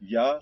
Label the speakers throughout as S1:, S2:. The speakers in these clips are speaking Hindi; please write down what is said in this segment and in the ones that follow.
S1: या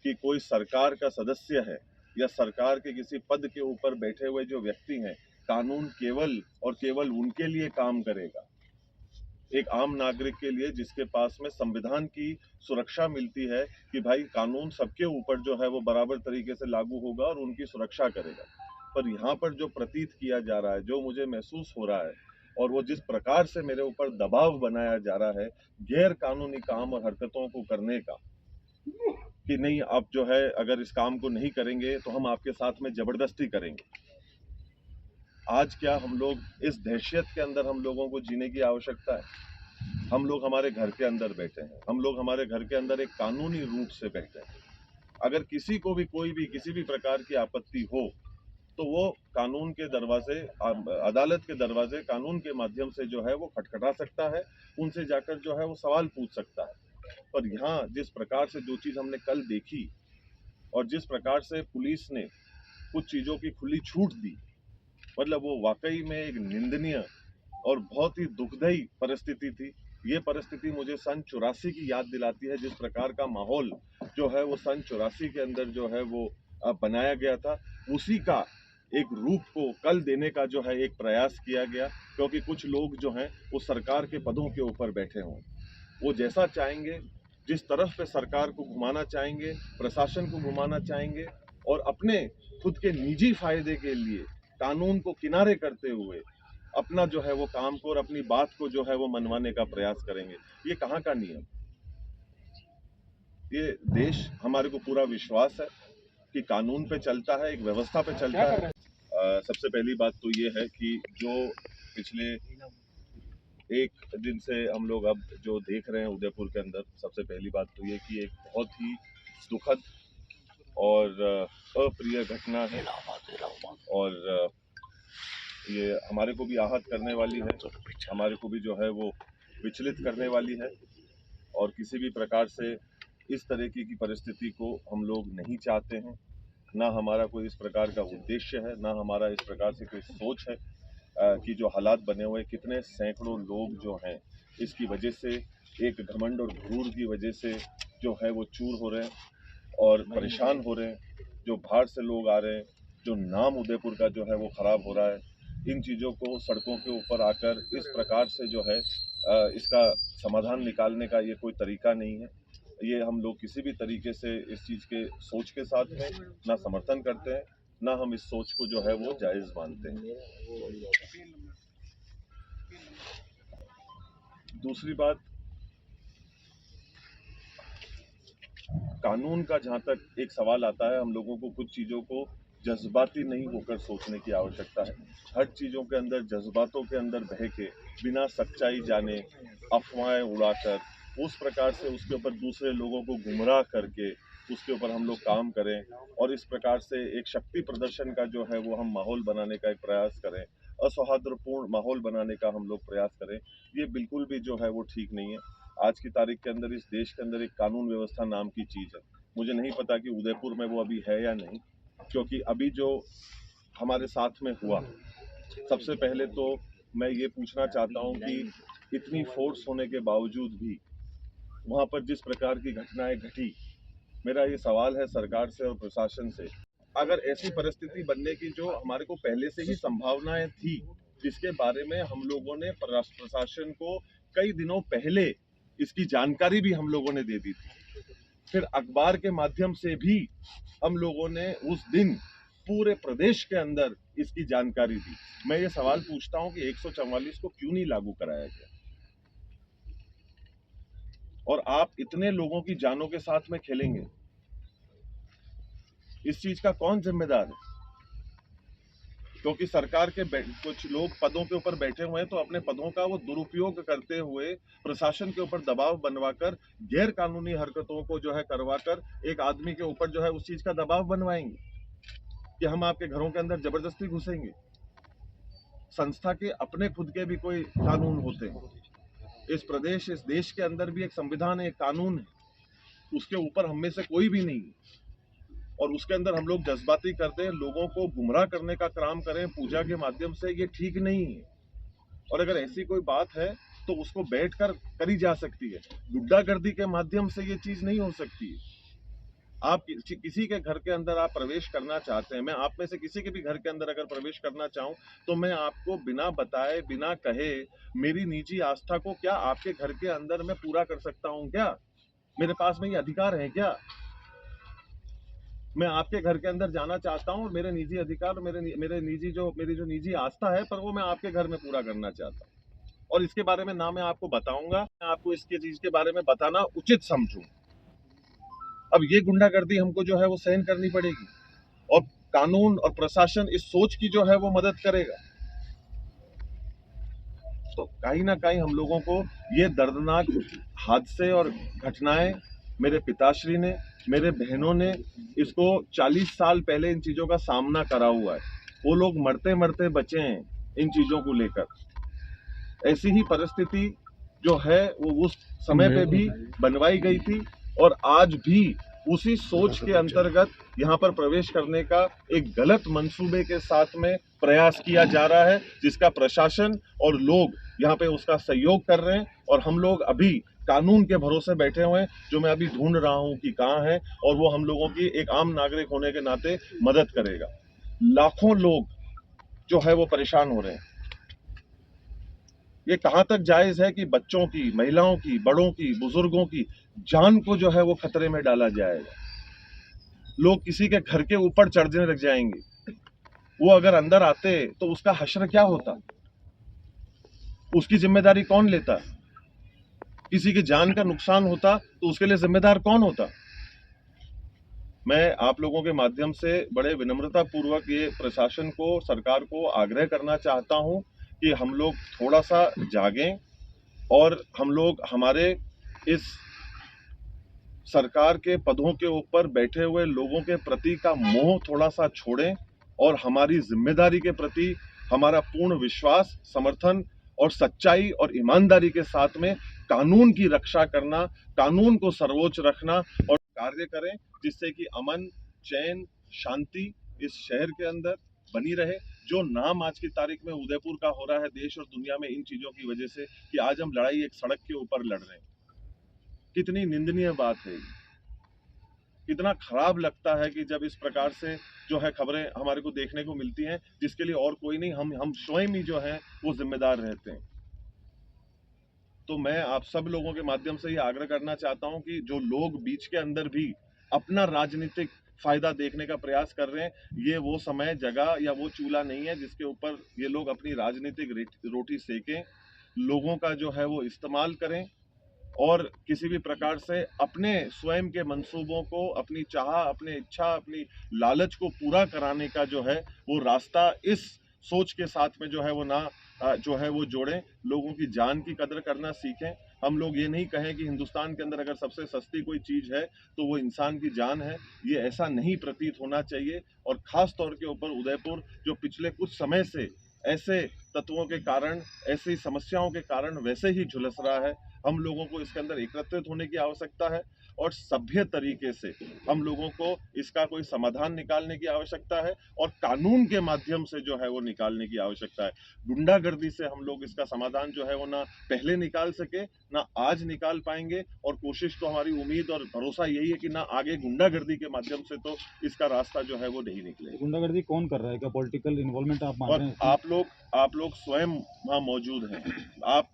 S1: कि कोई सरकार का सदस्य है या सरकार के किसी पद के ऊपर बैठे हुए जो व्यक्ति हैं, कानून केवल और केवल उनके लिए काम करेगा। एक आम नागरिक के लिए जिसके पास में संविधान की सुरक्षा मिलती है कि भाई कानून सबके ऊपर जो है वो बराबर तरीके से लागू होगा और उनकी सुरक्षा करेगा। पर यहाँ पर जो प्रतीत किया जा रहा है, जो मुझे महसूस हो रहा है और वो जिस प्रकार से मेरे ऊपर दबाव बनाया जा रहा है गैर कानूनी काम और हरकतों को करने का, कि नहीं आप जो है अगर इस काम को नहीं करेंगे तो हम आपके साथ में जबरदस्ती करेंगे। आज क्या हम लोग इस दहशत के अंदर हम लोगों को जीने की आवश्यकता है? हम लोग हमारे घर के अंदर बैठे हैं, हम लोग हमारे घर के अंदर एक कानूनी रूप से बैठे हैं। अगर किसी को भी कोई भी किसी भी प्रकार की आपत्ति हो तो वो कानून के दरवाजे, अदालत के दरवाजे कानून के माध्यम से जो है वो खटखटा सकता है, उनसे जाकर जो है वो सवाल पूछ सकता है। पर यहाँ जिस प्रकार से जो चीज हमने कल देखी और जिस प्रकार से पुलिस ने कुछ चीजों की खुली छूट दी, मतलब वो वाकई में एक निंदनीय और बहुत ही दुखदायी परिस्थिति थी। ये परिस्थिति मुझे सन 84 की याद दिलाती है, जिस प्रकार का माहौल जो है वो सन 84 के अंदर जो है वो बनाया गया था, उसी का एक रूप को कल देने का जो है एक प्रयास किया गया। क्योंकि कुछ लोग जो हैं वो सरकार के पदों के ऊपर बैठे हों, वो जैसा चाहेंगे, जिस तरफ पे सरकार को घुमाना चाहेंगे, प्रशासन को घुमाना चाहेंगे और अपने खुद के निजी फायदे के लिए कानून को किनारे करते हुए अपना जो है वो काम को और अपनी बात को जो है वो मनवाने का प्रयास करेंगे। ये कहाँ का नियम? ये देश, हमारे को पूरा विश्वास है कि कानून पे चलता है, एक व्यवस्था पे चलता है। सबसे पहली बात तो ये है कि जो पिछले एक दिन से हम लोग अब जो देख रहे हैं उदयपुर के अंदर, सबसे पहली बात तो ये कि एक बहुत ही दुखद और अप्रिय घटना है और ये हमारे को भी आहत करने वाली है, हमारे को भी जो है वो विचलित करने वाली है। और किसी भी प्रकार से इस तरह की परिस्थिति को हम लोग नहीं चाहते हैं। ना हमारा कोई इस प्रकार का उद्देश्य है, ना हमारा इस प्रकार से कोई सोच है कि जो हालात बने हुए, कितने सैकड़ों लोग जो हैं इसकी वजह से, एक घमंड और घूर की वजह से जो है वो चूर हो रहे हैं और परेशान हो रहे हैं। जो बाहर से लोग आ रहे हैं, जो नाम उदयपुर का जो है वो खराब हो रहा है, इन चीज़ों को सड़कों के ऊपर आकर इस प्रकार से जो है इसका समाधान निकालने का ये कोई तरीका नहीं है। ये हम लोग किसी भी तरीके से इस चीज़ के सोच के साथ में ना समर्थन करते हैं, ना हम इस सोच को जो है वो जायज़ मानते हैं। दूसरी बात, कानून का जहाँ तक एक सवाल आता है, हम लोगों को कुछ चीज़ों को जज्बाती नहीं होकर सोचने की आवश्यकता है। हर चीज़ों के अंदर जज्बातों के अंदर बह के, बिना सच्चाई जाने अफवाहें उड़ाकर, उस प्रकार से उसके ऊपर दूसरे लोगों को गुमराह करके उसके ऊपर हम लोग काम करें और इस प्रकार से एक शक्ति प्रदर्शन का जो है वो हम माहौल बनाने का एक प्रयास करें, असौहार्दपूर्ण माहौल बनाने का हम लोग प्रयास करें, ये बिल्कुल भी जो है वो ठीक नहीं है। आज की तारीख के अंदर इस देश के अंदर एक कानून व्यवस्था नाम की चीज़ है। मुझे नहीं पता कि उदयपुर में वो अभी है या नहीं, क्योंकि अभी जो हमारे साथ में हुआ, सबसे पहले तो मैं ये पूछना चाहता हूँ कि इतनी फोर्स होने के बावजूद भी वहाँ पर जिस प्रकार की घटनाएं घटी, मेरा ये सवाल है सरकार से और प्रशासन से, अगर ऐसी परिस्थिति बनने की जो हमारे को पहले से ही संभावनाएं थी, जिसके बारे में हम लोगों ने प्रशासन को कई दिनों पहले इसकी जानकारी भी हम लोगों ने दे दी थी, फिर अखबार के माध्यम से भी हम लोगों ने उस दिन पूरे प्रदेश के अंदर इसकी जानकारी दी। मैं ये सवाल पूछता हूं कि 144 को क्यों नहीं लागू कराया गया? और आप इतने लोगों की जानों के साथ में खेलेंगे, इस चीज का कौन जिम्मेदार है? क्योंकि सरकार के कुछ लोग पदों के ऊपर बैठे हुए हैं, तो अपने पदों का वो दुरुपयोग करते हुए प्रशासन के ऊपर दबाव बनवाकर, गैर कानूनी हरकतों को जो है करवाकर एक आदमी के ऊपर जो है उस चीज का दबाव बनवाएंगे कि हम आपके घरों के अंदर जबरदस्ती घुसेंगे। संस्था के अपने खुद के भी कोई कानून होते हैं। इस प्रदेश, इस देश के अंदर भी एक संविधान है, एक कानून है, उसके ऊपर हम में से कोई भी नहीं है। और उसके अंदर हम लोग जज्बाती करते हैं, लोगों को गुमराह करने का काम करें पूजा के माध्यम से, ये ठीक नहीं है। और अगर ऐसी कोई बात है तो उसको बैठकर करी जा सकती है, गुंडागर्दी के माध्यम से ये चीज नहीं हो सकती है। आप किसी के घर के अंदर आप प्रवेश करना चाहते हैं, मैं आप में से किसी के भी घर के अंदर अगर प्रवेश करना चाहूं तो मैं आपको बिना बताए, बिना कहे, मेरी निजी आस्था को क्या आपके घर के अंदर मैं पूरा कर सकता हूं? क्या मेरे पास में ये अधिकार है? क्या मैं आपके घर के अंदर जाना चाहता हूं और मेरे निजी अधिकार, मेरी जो निजी आस्था है, पर वो मैं आपके घर में पूरा करना चाहता हूं? और इसके बारे में ना मैं आपको बताऊंगा, मैं आपको इसके चीज के बारे में बताना उचित समझूं। अब ये गुंडागर्दी हमको जो है वो सहन करनी पड़ेगी, और कानून और प्रशासन इस सोच की जो है वो मदद करेगा। तो कहीं ना कहीं हम लोगों को ये दर्दनाक हादसे और घटनाएं, मेरे पिताश्री ने, मेरे बहनों ने इसको 40 साल पहले इन चीजों का सामना करा हुआ है। वो लोग मरते मरते बचे हैं इन चीजों को लेकर। ऐसी ही परिस्थिति जो है वो उस समय पे भी बनवाई गई थी, और आज भी उसी सोच के अंतर्गत यहाँ पर प्रवेश करने का एक गलत मंसूबे के साथ में प्रयास किया जा रहा है, जिसका प्रशासन और लोग यहाँ पे उसका सहयोग कर रहे हैं। और हम लोग अभी कानून के भरोसे बैठे हुए हैं, जो मैं अभी ढूंढ रहा हूँ कि कहाँ है, और वो हम लोगों की एक आम नागरिक होने के नाते मदद करेगा। लाखों लोग जो है वो परेशान हो रहे हैं। ये कहां तक जायज है कि बच्चों की, महिलाओं की, बड़ों की, बुजुर्गों की जान को जो है वो खतरे में डाला जाएगा? लोग किसी के घर के ऊपर चढ़ने लग जाएंगे। वो अगर अंदर आते तो उसका हश्र क्या होता? उसकी जिम्मेदारी कौन लेता? किसी की जान का नुकसान होता तो उसके लिए जिम्मेदार कौन होता? मैं आप लोगों के माध्यम से बड़े विनम्रता पूर्वक ये प्रशासन को, सरकार को आग्रह करना चाहता हूं कि हम लोग थोड़ा सा जागें, और हम लोग हमारे इस सरकार के पदों के ऊपर बैठे हुए लोगों के प्रति का मोह थोड़ा सा छोड़ें, और हमारी जिम्मेदारी के प्रति हमारा पूर्ण विश्वास, समर्थन और सच्चाई और ईमानदारी के साथ में कानून की रक्षा करना, कानून को सर्वोच्च रखना और कार्य करें, जिससे कि अमन, चैन, शांति इस शहर के अंदर बनी रहे। जो नाम आज की तारीख में उदयपुर का हो रहा है देश और दुनिया में इन चीजों की वजह से, कि आज हम लड़ाई एक सड़क के ऊपर लड़ रहे हैं, कितनी निंदनीय बात है। कितना खराब लगता है कि जब इस प्रकार से जो है खबरें हमारे को देखने को मिलती हैं, जिसके लिए और कोई नहीं, हम स्वयं ही जो है वो जिम्मेदार रहते हैं। तो मैं आप सब लोगों के माध्यम से ये आग्रह करना चाहता हूं कि जो लोग बीच के अंदर भी अपना राजनीतिक फायदा देखने का प्रयास कर रहे हैं, ये वो समय, जगह या वो चूल्हा नहीं है जिसके ऊपर ये लोग अपनी राजनीतिक रोटी सेकें। लोगों का जो है वो इस्तेमाल करें, और किसी भी प्रकार से अपने स्वयं के मंसूबों को, अपनी चाह, अपनी इच्छा, अपनी लालच को पूरा कराने का जो है वो रास्ता इस सोच के साथ में जो है वो ना जो है वो जोड़ें। लोगों की जान की कदर करना सीखें। हम लोग ये नहीं कहें कि हिंदुस्तान के अंदर अगर सबसे सस्ती कोई चीज है तो वो इंसान की जान है, ये ऐसा नहीं प्रतीत होना चाहिए। और खास तौर के ऊपर उदयपुर, जो पिछले कुछ समय से ऐसे तत्वों के कारण, ऐसी समस्याओं के कारण वैसे ही झुलस रहा है, हम लोगों को इसके अंदर एकत्रित होने की आवश्यकता है, और सभ्य तरीके से हम लोगों को इसका कोई समाधान निकालने की आवश्यकता है, और कानून के माध्यम से जो है वो निकालने की आवश्यकता है। गुंडागर्दी से हम लोग इसका समाधान जो है वो ना पहले निकाल सके, ना आज निकाल पाएंगे, और कोशिश तो हमारी उम्मीद और भरोसा यही है कि ना आगे गुंडागर्दी के माध्यम से तो इसका रास्ता जो है वो नहीं निकलेगा।
S2: गुंडागर्दी कौन कर रहा है? क्या पॉलिटिकल इन्वॉल्वमेंट आप मान
S1: और
S2: रहे हैं?
S1: आप लोग स्वयं वहां मौजूद हैं, आप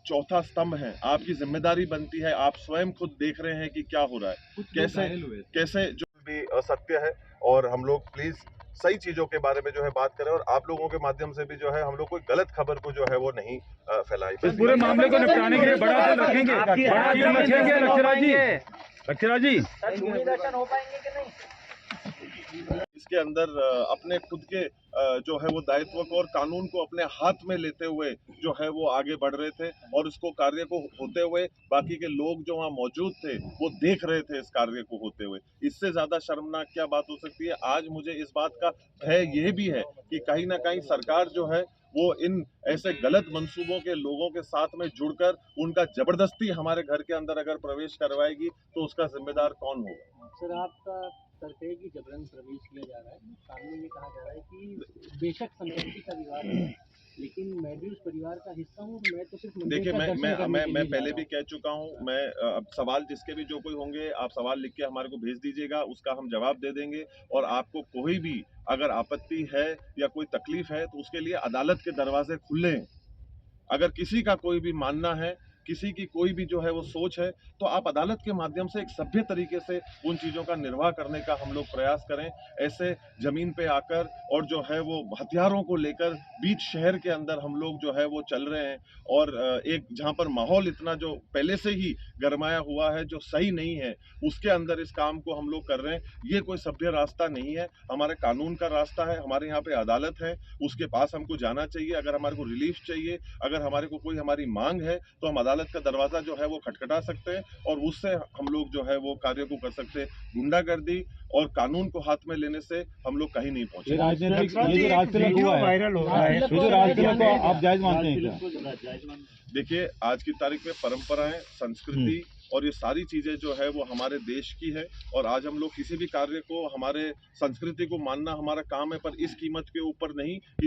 S1: चौथा स्तंभ है, आपकी जिम्मेदारी बनती है, आप स्वयं खुद देख रहे हैं कि क्या हो रहा है, कैसे जो भी असत्य है। और हम लोग प्लीज सही चीजों के बारे में जो है बात करें, और आप लोगों के माध्यम से भी जो है हम लोग कोई गलत खबर को जो है वो नहीं फैलाई।
S2: इस पूरे मामले को निपटाने के लिए बड़ा दिल रखेंगे, बड़ा दिल रखेंगे लक्षराज जी।
S3: दर्शन हो पाएंगे कि नहीं?
S1: इसके अंदर अपने खुद के जो है वो दायित्व को और कानून को अपने हाथ में लेते हुए जो है वो आगे बढ़ रहे थे, और इसको कार्य को होते हुए बाकी के लोग जो वहाँ मौजूद थे वो देख रहे थे इस कार्य को होते हुए। इससे ज्यादा शर्मनाक क्या बात हो सकती है? आज मुझे इस बात का भय ये भी है कि कहीं ना कहीं सरकार जो है वो इन ऐसे गलत मंसूबों के लोगों के साथ में जुड़कर उनका जबरदस्ती हमारे घर के अंदर अगर प्रवेश करवाएगी तो उसका जिम्मेदार कौन होगा?
S3: सर, आपका तर्क है कि जबरन प्रवेश किया जा रहा है। सामने ये कहा जा रहा है कि बेशक संपत्ति का विवाद है, लेकिन मैं भी उस परिवार का हिस्सा हूँ, मैं तो सिर्फ मंदिर
S1: देखिए
S3: का दर्शन करने के
S1: मैं
S3: लिए जा
S1: पहले
S3: रहा
S1: भी
S3: हूँ।
S1: कह चुका हूँ। मैं अब सवाल जिसके भी जो कोई होंगे, आप सवाल लिख के हमारे को भेज दीजिएगा, उसका हम जवाब दे देंगे। और आपको कोई भी अगर आपत्ति है या कोई तकलीफ है तो उसके लिए अदालत के दरवाजे खुले हैं। अगर किसी का कोई भी मानना है, किसी की कोई भी जो है वो सोच है, तो आप अदालत के माध्यम से एक सभ्य तरीके से उन चीज़ों का निर्वाह करने का हम लोग प्रयास करें। ऐसे ज़मीन पे आकर और जो है वो हथियारों को लेकर बीच शहर के अंदर हम लोग जो है वो चल रहे हैं। और एक जहाँ पर माहौल इतना जो पहले से ही गरमाया हुआ है, जो सही नहीं है, उसके अंदर इस काम को हम लोग कर रहे हैं। ये कोई सभ्य रास्ता नहीं है, हमारे कानून का रास्ता है। हमारे यहाँ पे अदालत है, उसके पास हमको जाना चाहिए। अगर हमारे को रिलीफ चाहिए, अगर हमारे को कोई हमारी मांग है, तो हम अदालत का दरवाजा जो है वो खटखटा सकते हैं और उससे हम लोग जो है वो कार्य को कर सकते हैं। गुंडागर्दी और कानून को हाथ में लेने से हम लोग कहीं नहीं
S2: ये
S1: पहुंचे।
S2: राजनीतिक ये जो राजतिलक हुआ है,
S4: वायरल हो रहा है,
S2: ये जो राजतिलक को आप जायज मानते हैं क्या?
S1: देखिए, आज की तारीख में परंपराएं, संस्कृति और ये सारी चीजें जो है वो हमारे देश की है। और आज हम लोग किसी भी कार्य को, हमारे संस्कृति को मानना हमारा काम है, पर इस कीमत के ऊपर नहीं कि